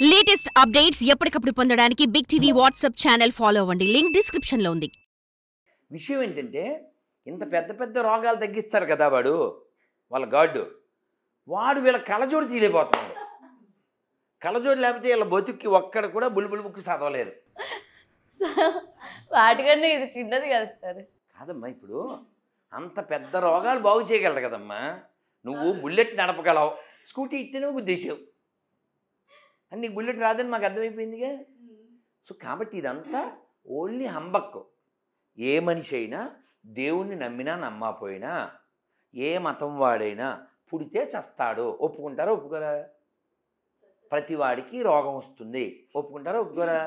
Latest updates ఎప్పటికప్పుడు పొందడానికి big TV WhatsApp channel follow అవ్వండి. లింక్ డిస్క్రిప్షన్ లో ఉంది. విషయం ఏంటంటే ఇంత పెద్ద పెద్ద రోగాలు తగ్గిస్తారు కదా వాళ్ళ గాడ్ వాడు వీళ్ళ కళ్ళజోడు తీయలేకపోతున్నాడు. కళ్ళజోడు లేకపోతే వీళ్ళ బతుక్కి ఒక్కడ కూడా బుల్బుల్ బుక్ చదవలేరు. వాటికన్నా ఇది చిన్నది కదా సార్. కాదమ్మా, ఇప్పుడు అంత పెద్ద రోగాలు బాగు చేయగలరు కదమ్మా. నువ్వు బుల్లెట్ నడపగలవు, స్కూటీ ఇస్తేనే గుద్దేసావు అని నీకు బుల్లెట్ రాదని మాకు అర్థమైపోయిందిగా. సో కాబట్టి ఇదంతా ఓన్లీ హంబక్. ఏ మనిషి అయినా దేవుణ్ణి నమ్మినా నమ్మకపోయినా ఏ మతం వాడైనా పుడితే చస్తాడు. ఒప్పుకుంటారా ఒప్పుకోరా? ప్రతివాడికి రోగం వస్తుంది. ఒప్పుకుంటారా ఒప్పుకోరా?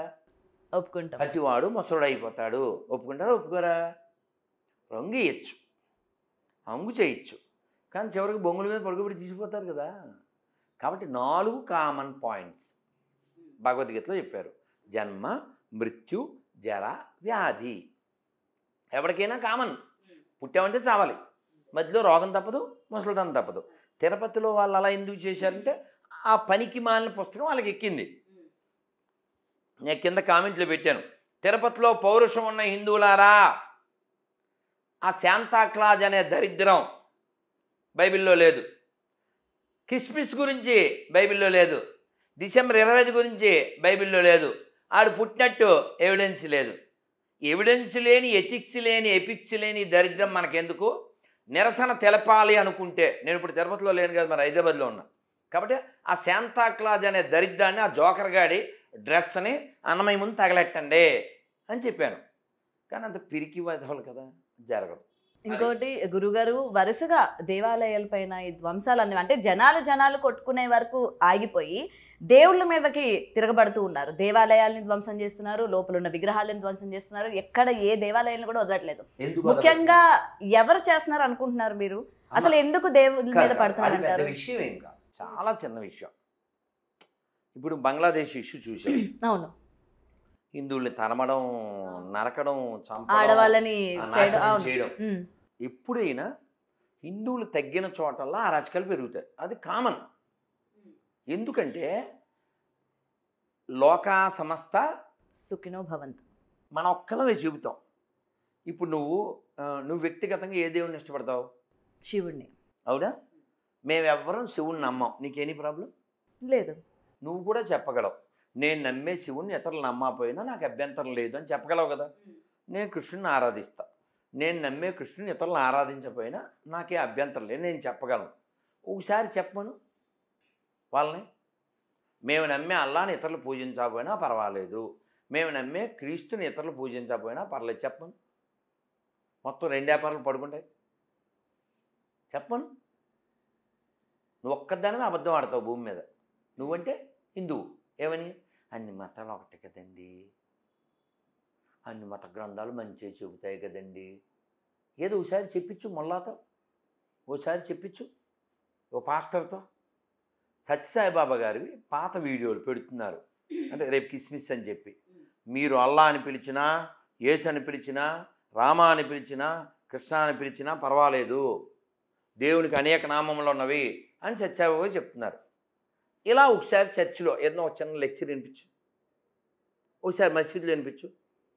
ఒప్పుకుంటాం. ప్రతివాడు ముసలుడు అయిపోతాడు. ఒప్పుకుంటారా ఒప్పుకోరా? రంగియచ్చు, హంగు చేయొచ్చు, కానీ చివరికి బొంగుల మీద పడుకోబెట్టి తీసిపోతారు కదా. కాబట్టి 4 కామన్ పాయింట్స్ భగవద్గీతలో చెప్పారు. జన్మ, మృత్యు, జర, వ్యాధి. ఎవరికైనా కామన్. పుట్టామంటే చావాలి, మధ్యలో రోగం తప్పదు, ముసలితనం తప్పదు. తిరుపతిలో వాళ్ళు అలా ఎందుకు చేశారంటే ఆ పనికి మాలిన పుస్తకం వాళ్ళకి ఎక్కింది. నేను కింద కామెంట్లో పెట్టాను, తిరుపతిలో పౌరుషం ఉన్న హిందువులారా, ఆ శాంతాక్లాజ్ అనే దరిద్రం బైబిల్లో లేదు. క్రిస్మస్ గురించి బైబిల్లో లేదు. డిసెంబర్ 25 గురించి బైబిల్లో లేదు. ఆడు పుట్టినట్టు ఎవిడెన్స్ లేదు. ఎవిడెన్స్ లేని, ఎథిక్స్ లేని, ఎపిక్స్ లేని దరిద్రం మనకెందుకు? నిరసన తెలపాలి అనుకుంటే, నేను ఇప్పుడు తిరుపతిలో లేను కదా, మరి హైదరాబాద్లో ఉన్నా. కాబట్టి ఆ శాంతాక్లాజ్ అనే దరిద్రాన్ని, ఆ జోకర్ గాడి డ్రెస్ని అన్నమయ్య ముందు తగలెట్టండి అని చెప్పాను. కానీ అంత పిరికి వదవాలి కదా, జరగదు. ఇంకోటి గురుగారు, వరుసగా దేవాలయాలపైన ఈ ధ్వంసాలన్నీ అంటే జనాలు కొట్టుకునే వరకు ఆగిపోయి దేవుళ్ళ మీదకి తిరగబడుతూ ఉన్నారు. దేవాలయాల్ని ధ్వంసం చేస్తున్నారు, లోపల ఉన్న విగ్రహాలను ధ్వంసం చేస్తున్నారు. ఎక్కడ ఏ దేవాలయాలను కూడా వదలట్లేదు. ముఖ్యంగా ఎవరు చేస్తున్నారు అనుకుంటున్నారు మీరు? అసలు ఎందుకు దేవుళ్ళ మీద పడుతున్నారు అంటారు? విషయం ఏం కాదు, చాలా చిన్న విషయం. ఇప్పుడు బంగ్లాదేశ్ ఇష్యూ చూసాం. అవును, హిందువుల్ని తరమడం, నరకడం, చంపడం, ఆడవాళ్ళని చేయడం. ఎప్పుడైనా హిందువులు తగ్గిన చోటల్లా అరాచకాలు పెరుగుతాయి. అది కామన్. ఎందుకంటే లోకా సమస్త సుఖినో భవంతు మన ఒక్కలమే చెబుతాం. ఇప్పుడు నువ్వు వ్యక్తిగతంగా ఏ దేవుడిని ఇష్టపడతావు? శివుణ్ణి. అవునా? మేమెవ్వరం శివుణ్ణి నమ్మం. నీకేనీ ప్రాబ్లం లేదు. నువ్వు కూడా చెప్పగలవు, నేను నమ్మే శివుణ్ణి ఇతరులు నమ్మకపోయినా నాకు అభ్యంతరం లేదు అని చెప్పగలవు కదా. నేను కృష్ణుని ఆరాధిస్తా, నేను నమ్మే కృష్ణుని ఇతరులను ఆరాధించకపోయినా నాకే అభ్యంతరం లేదు, నేను చెప్పగలను. ఒకసారి చెప్పను వాళ్ళని. మేము నమ్మే అల్లాని ఇతరులు పూజించకపోయినా పర్వాలేదు, మేము నమ్మే క్రీస్తుని ఇతరులు పూజించకపోయినా పర్లేదు, చెప్పను. మొత్తం 2 వ్యాపారాలు పడుకుంటాయి. చెప్పను. నువ్వు ఒక్కదానివే అబద్ధం ఆడతావు భూమి మీద. నువ్వంటే హిందువు. ఏమని? అన్ని మతాలు ఒకటే కదండి, అన్ని మత గ్రంథాలు మంచిగా చెబుతాయి కదండి. ఏదో ఒకసారి చెప్పించు మొల్లాతో, ఓసారి చెప్పించు ఓ పాస్టర్తో. సత్యసాయిబాబా గారివి పాత వీడియోలు పెడుతున్నారు. అంటే రేపు కిస్మిస్ అని చెప్పి, మీరు అల్లా అని పిలిచినా, యేసు అని పిలిచినా, రామ అని పిలిచినా, కృష్ణ అని పిలిచినా పర్వాలేదు, దేవునికి అనేక నామములు ఉన్నవి అని సత్యసాయిబాబా చెప్తున్నారు. ఇలా ఒకసారి చర్చిలో ఏదైనా ఒక చిన్న లెక్చర్ వినిపించు, ఒకసారి మసీదులో వినిపించు.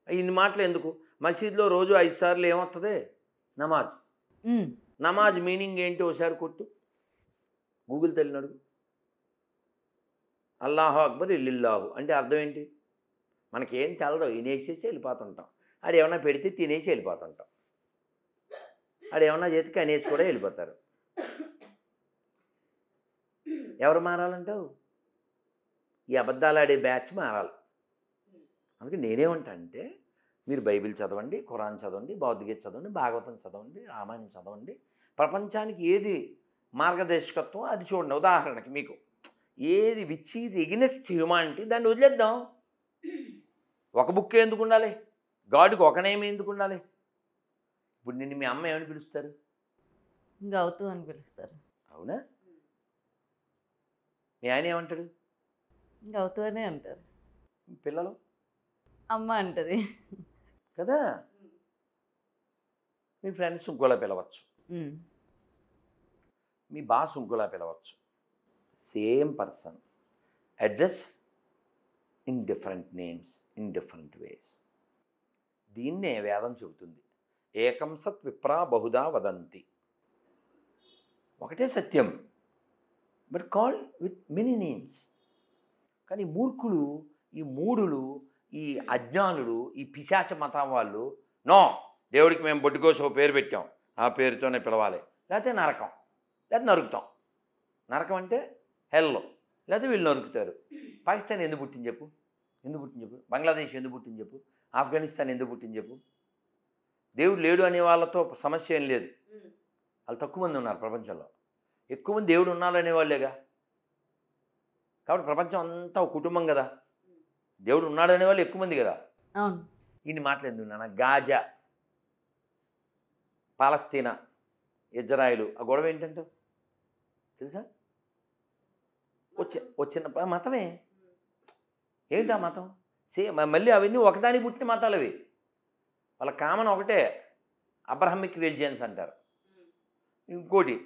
ఇన్ని మాటలు ఎందుకు? మసీదులో రోజు 5 సార్లు ఏమవుతుంది? నమాజ్. నమాజ్ మీనింగ్ ఏంటి ఒకసారి కొట్టు, గూగుల్ తల్లిని అడుగు. అల్లాహు అక్బర్ ఇల్లిల్లాహు అంటే అర్థం ఏంటి? మనకేం తెలదు, వినేసేసి వెళ్ళిపోతుంటాం. అది ఏమన్నా పెడితే తినేసి వెళ్ళిపోతుంటాం. అది ఏమన్నా చేతికి అనేసి కూడా వెళ్ళిపోతారు. ఎవరు మారాలంటావు? ఈ అబద్ధాలు ఆడే బ్యాచ్ మారాలి. అందుకే నేనేమంటానంటే, మీరు బైబిల్ చదవండి, ఖురాన్ చదవండి, భగవద్గీత చదవండి, భాగవతం చదవండి, రామాయణం చదవండి. ప్రపంచానికి ఏది మార్గదర్శకత్వం అది చూడండి. ఉదాహరణకి మీకు ఏది విచ్ ఈజ్ ఎగెనెస్ట్ హ్యూమానిటీ దాన్ని వదిలేద్దాం. ఒక బుక్ ఎందుకు ఉండాలి? గాడ్కి ఒక నేమ్ ఎందుకు ఉండాలి? ఇప్పుడు నిన్ను మీ అమ్మ ఏమని పిలుస్తారు? గౌతు అని పిలుస్తారు. అవునా? మీ ఆయన ఏమంటాడు? గౌతు అనే అంటారు. పిల్లలు అమ్మ అంటది కదా. మీ ఫ్రెండ్స్ ఇంకోలా పిలవచ్చు, మీ బాస్ ఇంకోలా పిలవచ్చు. Same person, address in different names in different ways. దీన్నే వేదం చెబుతుంది. ఏకం సత్ విప్రా బహుదా వదంతి. ఒకటే సత్యం, but call with many names. కానీ మూర్ఖులు, ఈ మూఢులు, ఈ అజ్ఞానులు, ఈ పిశాచ మతం వాళ్ళు, నో, దేవుడికి మేము బొడ్డుకోసం పేరు పెట్టాం, ఆ పేరుతోనే పిలవాలి, లేకపోతే నరకం, లేకపోతే నరుకుతాం. నరకం అంటే హెల్లో, లేకపోతే వీళ్ళు నరుకుతారు. పాకిస్తాన్ ఎందుకు పుట్టింది చెప్పు? ఎందుకు పుట్టింది చెప్పు? బంగ్లాదేశ్ ఎందుకు పుట్టింది చెప్పు? ఆఫ్ఘనిస్తాన్ ఎందుకు పుట్టింది చెప్పు? దేవుడు లేడు అనే వాళ్ళతో సమస్య ఏం లేదు. వాళ్ళు తక్కువ మంది ఉన్నారు ప్రపంచంలో. ఎక్కువ మంది దేవుడు ఉన్నారనే వాళ్ళేగా. కాబట్టి ప్రపంచం అంతా ఒక కుటుంబం కదా. దేవుడు ఉన్నాడు అనేవాళ్ళు ఎక్కువ మంది కదా. అవును. ఇన్ని మాట్లాడింది నాన్న. గాజా, పాలస్తీనా, ఇజ్రాయిలు, ఆ గొడవ ఏంటంటే తెలుసా? వచ్చిన మతమే. ఏంటి ఆ మతం? మళ్ళీ అవన్నీ ఒకదానికి పుట్టిన మతాలు అవి. వాళ్ళ కామన్ ఒకటే, అబ్రహమిక్ రిలిజియన్స్ అంటారు. ఇంకోటి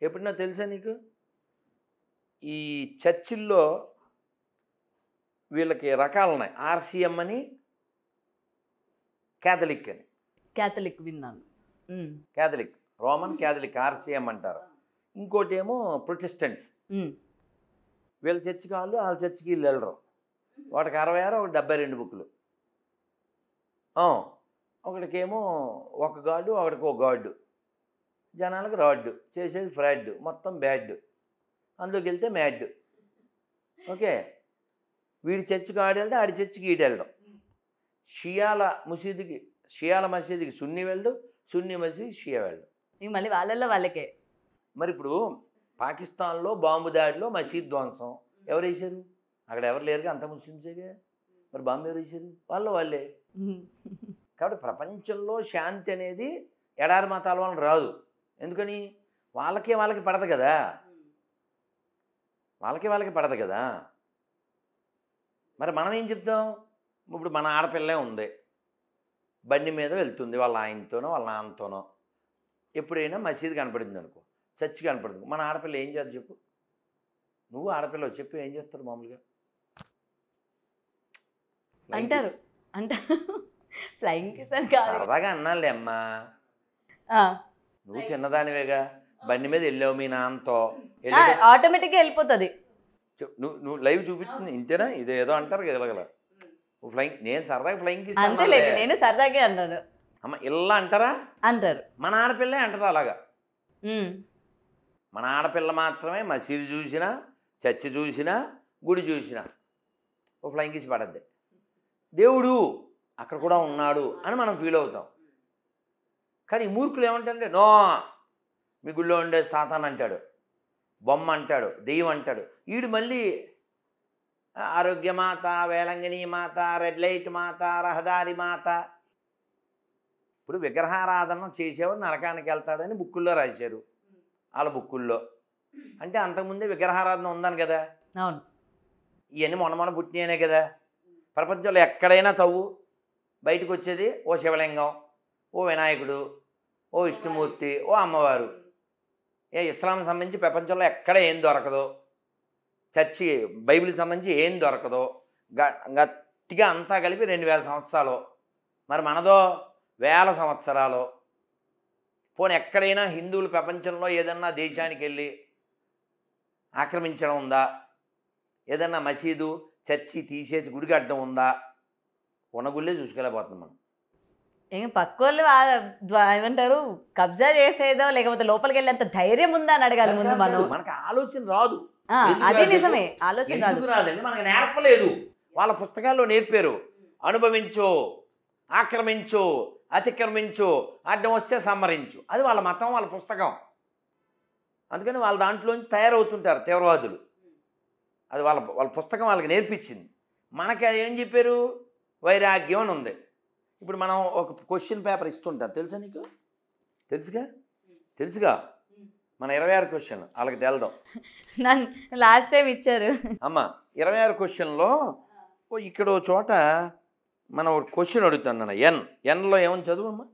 ఎప్పుడన్నా తెలుసా నీకు? ఈ చర్చిల్లో వీళ్ళకి రకాలు ఉన్నాయి. ఆర్సిఎం అని, క్యాథలిక్ అని. క్యాథలిక్ విన్నాను. క్యాథలిక్, రోమన్ క్యాథలిక్, ఆర్సిఎం అంటారు. ఇంకోటి ఏమో ప్రొటెస్టెంట్స్. వీళ్ళ చర్చికి వాళ్ళు, వాళ్ళ చర్చికి వీళ్ళు వెళ్ళరు. వాటికి 66, ఒకటి 72 బుక్కులు. ఒకటికేమో ఒక గాడు, ఒకటికి ఒక గాడు. జనాలకు రాడ్డు, చేసేది ఫ్రాడ్, మొత్తం బ్యాడ్. అందులోకి వెళ్తే మ్యాడ్. ఓకే, వీడి చర్చికి ఆడి వెళ్తే ఆడి చర్చికి ఈడు వెళ్ళడం. షియాల మసీదుకి సున్నీ వెళ్ళడు, సున్నీ మసీదు షియా వెళ్ళడు. ఇంక మళ్ళీ వాళ్ళల్లో వాళ్ళకే. మరి ఇప్పుడు పాకిస్తాన్లో బాంబు దాడిలో మసీద్ ధ్వంసం ఎవరు వేసారు? అక్కడ ఎవరు లేరుగా, అంత ముస్లిమ్సేగా. మరి బాంబు ఎవరు వేసారు? వాళ్ళే. కాబట్టి ప్రపంచంలో శాంతి అనేది ఎడారి మతాల వలన రాదు. ఎందుకని? వాళ్ళకి పడదు కదా. వాళ్ళకి పడదు కదా. మరి మనం ఏం చెప్తాం? ఇప్పుడు మన ఆడపిల్లే ఉంది, బండి మీద వెళ్తుంది వాళ్ళ ఆయనతోనో వాళ్ళ నాన్నతోనో. ఎప్పుడైనా మసీదు కనపడింది అనుకో, చర్చి కనపడింది, మన ఆడపిల్ల ఏం చేద్దాం చెప్పు? నువ్వు ఆడపిల్ల చెప్పు, ఏం చేస్తారు మామూలుగా? అంటారు ఫ్లయింగ్ కిస్ అని కాదు, సరదాగా అన్నాలే అమ్మా. నువ్వు చిన్నదానివేగా, బండి మీద వెళ్ళావు మీ నాన్నతో, ఆటోమేటిక్గా వెళ్ళిపోతుంది. నువ్వు లైవ్ చూపిస్తుంది ఇంతేనా? ఇదేదో అంటారు కదా ఇలాగల ఫ్లయింగ్. నేను సరదాగా ఫ్లయింగ్ కిస్ అంతేలే, నేను సరదాగా అన్నాను. అమ్మ ఇలా అంటారా? అంటారు. మన ఆడపిల్లే అంటారు అలాగా. మన ఆడపిల్ల మాత్రమే మసీదు చూసినా, చర్చి చూసినా, గుడి చూసినా ఓ ఫ్లయింగ్ కిస్ పడద్ది. దేవుడు అక్కడ కూడా ఉన్నాడు అని మనం ఫీల్ అవుతాం. కానీ మూర్ఖులు ఏమంటారంటే, నో, మీ గుళ్ళో ఉండే సాతాన్ అంటాడు, బొమ్మ అంటాడు, దెయ్యం అంటాడు. వీడు మళ్ళీ ఆరోగ్యమాత, వేలంగిని మాత, రెడ్ లైట్ మాత, రహదారి మాత. ఇప్పుడు విగ్రహారాధన చేసేవాడు నరకానికి వెళ్తాడని బుక్కుల్లో రాశారు, వాళ్ళ బుక్కుల్లో. అంటే అంతకుముందే విగ్రహారాధన ఉందని కదా. అవును. ఇవన్నీ మొన్న పుట్టినాయనే కదా. ప్రపంచంలో ఎక్కడైనా తవ్వు, బయటకు వచ్చేది ఓ శివలింగం, ఓ వినాయకుడు, ఓ విష్ణుమూర్తి, ఓ అమ్మవారు. ఇస్లాంకి సంబంధించి ప్రపంచంలో ఎక్కడ ఏం దొరకదో, చర్చి బైబిల్కి సంబంధించి ఏం దొరకదో, గట్టిగా అంతా కలిపి 2000 సంవత్సరాలు. మరి మనదో 1000 సంవత్సరాలు. పోనీ ఎక్కడైనా హిందువులు ప్రపంచంలో ఏదన్నా దేశానికి వెళ్ళి ఆక్రమించడం ఉందా? ఏదన్నా మసీదు, చర్చి తీసేసి గుడికి అడ్డం ఉందా? ఉన్న గుళ్ళే చూసుకెళ్ళిపోతున్నాం మనం. ఏం పక్క వాళ్ళు ఏమంటారు, కబ్జా చేసేదో లేకపోతే లోపలికి వెళ్ళేంత ధైర్యం ఉందా అని అడగాలి ముందు మనం. మనకు ఆలోచన రాదు. అది నిజమే, ఆలోచన రాదండి, మనకు నేర్పలేదు. వాళ్ళ పుస్తకాల్లో నేర్పారు, అనుభవించు, ఆక్రమించు, అతిక్రమించు, అడ్డం వస్తే సంహరించు. అది వాళ్ళ మతం, వాళ్ళ పుస్తకం. అందుకని వాళ్ళ దాంట్లోంచి తయారవుతుంటారు తీవ్రవాదులు. అది వాళ్ళ పుస్తకం వాళ్ళకి నేర్పించింది. మనకి అది ఏం చెప్పారు? వైరాగ్యం అని ఉంది. ఇప్పుడు మనం ఒక క్వశ్చన్ పేపర్ ఇస్తుంటాం, తెలుసా నీకు? తెలుసుగా మన 26 క్వశ్చన్ వాళ్ళకి తెలదాం. నన్ను లాస్ట్ టైం ఇచ్చారు అమ్మ. 26 క్వశ్చన్లో ఇక్కడ చోట మనం ఒక క్వశ్చన్ అడుగుతాను. ఎన్లో ఏమని చదువమ్మా?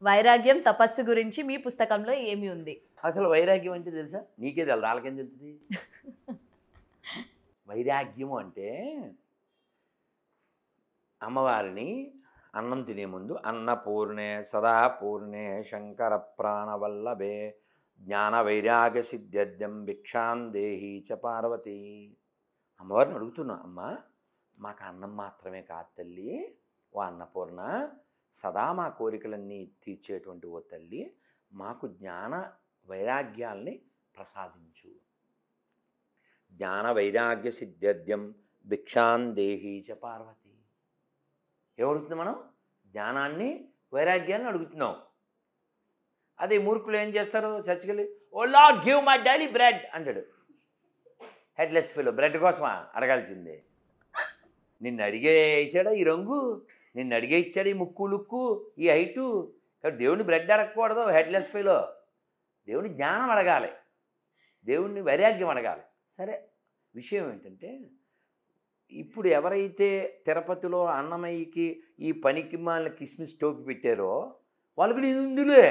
వైరాగ్యం తపస్సు గురించి మీ పుస్తకంలో ఏమి ఉంది? అసలు వైరాగ్యం అంటే తెలుసా? నీకే తెలుసు, వాళ్ళకేం తెలుస్తుంది? వైరాగ్యము అంటే అమ్మవారిని అన్నం తినే ముందు అన్నపూర్ణే సదాపూర్ణే శంకర ప్రాణవల్లభే జ్ఞాన వైరాగ్య సిద్ధ్యర్థం భిక్షాందేహి చ పార్వతి. అమ్మవారిని అడుగుతున్నా, అమ్మ మాకు అన్నం మాత్రమే కాదు తల్లి, ఓ అన్నపూర్ణ, సదా మా కోరికలన్నీ తీర్చేటువంటి ఓ తల్లి, మాకు జ్ఞాన వైరాగ్యాల్ని ప్రసాదించు. జ్ఞాన వైరాగ్య సిద్ధ్యర్థం భిక్షాందేహి చ పార్వతి. ఏమడుగుతుంది మనం? జ్ఞానాన్ని వైరాగ్యాన్ని అడుగుతున్నాం. అదే మూర్ఖులు ఏం చేస్తారు? చర్చికెళ్ళి O lord give my daily bread అంటాడు. హెడ్లెస్ ఫెలో బ్రెడ్ కోసమా అడగాల్సిందే? నిన్ను అడిగే వేసాడా ఈ రంగు, నిన్ను అడిగే ఇచ్చాడు ఈ ముక్కు లుక్కు ఈ హైటు. కాబట్టి దేవుడిని బ్రెడ్ అడగకూడదు హెడ్లెస్ ఫెలో. దేవుని జ్ఞానం అడగాలి, దేవుణ్ణి వైరాగ్యం అడగాలి. సరే, విషయం ఏంటంటే ఇప్పుడు ఎవరైతే తిరుపతిలో అన్నమయ్యకి ఈ పనికి మాలిన కిస్మిస్ టోపి పెట్టారో వాళ్ళు కూడా హిందువులే.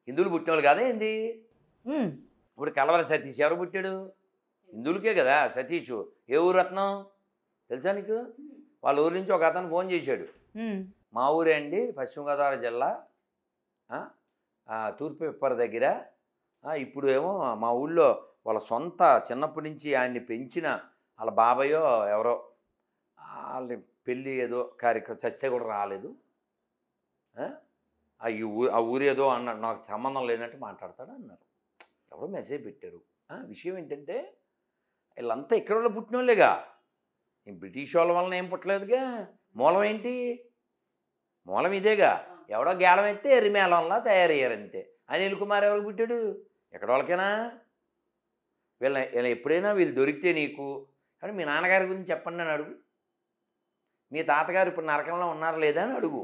హిందువులు పుట్టిన వాళ్ళు కాదా ఏంది? ఇప్పుడు కలవర సతీష్ ఎవరు పుట్టాడు? హిందువులకే కదా సతీష్. ఏ ఊరు రత్నం తెలుసా నీకు? వాళ్ళ ఊరి నుంచి ఒక అతను ఫోన్ చేశాడు, మా ఊరే అండి, పశ్చిమ గోదావరి జిల్లా తూర్పు పిప్పర దగ్గర. ఇప్పుడు ఏమో మా ఊళ్ళో వాళ్ళ సొంత చిన్నప్పటి నుంచి ఆయన్ని పెంచిన వాళ్ళ బాబాయో ఎవరో వాళ్ళ పెళ్ళి ఏదో కార్యక్రమం చస్తే కూడా రాలేదు. ఆ ఊరు ఏదో అన్నాడు, నాకు సంబంధం లేనట్టు మాట్లాడతాడు అన్నారు. ఎవరో మెసేజ్ పెట్టారు. విషయం ఏంటంటే వీళ్ళంతా ఇక్కడ వాళ్ళు పుట్టిన వాళ్ళేగా, బ్రిటిష్ వాళ్ళ వలన ఏం పుట్టలేదుగా. మూలం ఏంటి? మూలం ఇదేగా. ఎవడో గేలం అయితే ఎర్రిమేళంలా తయారయ్యారంతే. అనిల్ కుమార్ ఎవరికి పుట్టాడు? ఎక్కడ వాళ్ళకైనా వీళ్ళ ఎప్పుడైనా వీళ్ళు దొరికితే నీకు కానీ మీ నాన్నగారి గురించి చెప్పండి అని అడుగు. మీ తాతగారు ఇప్పుడు నరకంలో ఉన్నారా లేదా అని అడుగు.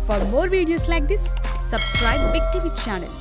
For more videos like this, subscribe Big TV channel.